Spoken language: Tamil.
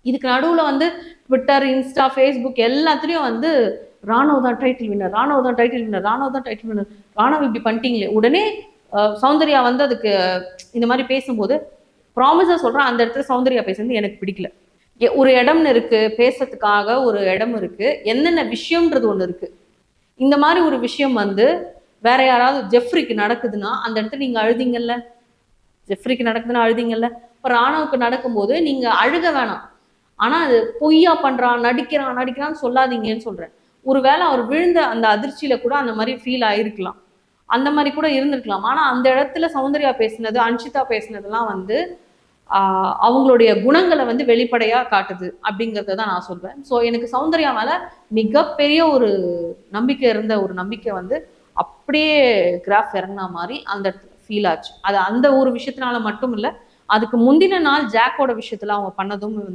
இதுக்கு நடுவில் வந்து ட்விட்டர், இன்ஸ்டா, ஃபேஸ்புக் எல்லாத்துலேயும் வந்து ராணுவ தான் டைட்டில் வின்னர், ராணுவ தான் டைட்டில் வின்னர், ராணுவ தான் டைட்டில் வின்னர், ராணுவ இப்படி பண்ணிட்டீங்களே. உடனே சௌந்தர்யா வந்து அதுக்கு இந்த மாதிரி பேசும்போது ப்ராமிஸாக சொல்கிறேன், அந்த இடத்துல சௌந்தர்யா பேசுறது எனக்கு பிடிக்கல. ஒரு இடம்னு இருக்கு, பேசுறதுக்காக ஒரு இடம் இருக்கு, என்னென்ன விஷயம்ன்றது ஒன்று இருக்கு. இந்த மாதிரி ஒரு விஷயம் வந்து வேற யாராவது ஜெஃப்ரிக்கு நடக்குதுன்னா அந்த இடத்துல நீங்க அழுதிங்கல்ல, ஜெஃப்ரிக்கு நடக்குதுன்னா அழுதிங்கல்ல. இப்போ ராணுவுக்கு நடக்கும்போது நீங்க அழுக வேணாம், ஆனா அது பொய்யா பண்றான், நடிக்கிறான்னு சொல்லாதீங்கன்னு சொல்றேன். ஒருவேளை அவர் விழுந்த அந்த அதிர்ச்சியில கூட அந்த மாதிரி ஃபீல் ஆயிருக்கலாம், அந்த மாதிரி கூட இருந்திருக்கலாம். ஆனா அந்த இடத்துல சௌந்தர்யா பேசினது, அன்ஷிதா பேசினதெல்லாம் வந்து அவங்களுடைய குணங்களை வந்து வெளிப்படையா காட்டுது அப்படிங்கிறத தான் நான் சொல்வேன். ஸோ எனக்கு சௌந்தர்யா மேல மிகப்பெரிய ஒரு நம்பிக்கை இருந்த ஒரு நம்பிக்கை வந்து அப்படியே கிராஃப் இறங்கின மாதிரி அந்த இடத்துல ஃபீல் ஆச்சு. அது அந்த ஒரு விஷயத்தினால மட்டும் இல்லை, அதுக்கு முந்தின நாள் ஜாக்கோட விஷயத்துல அவங்க பண்ணதும் வந்து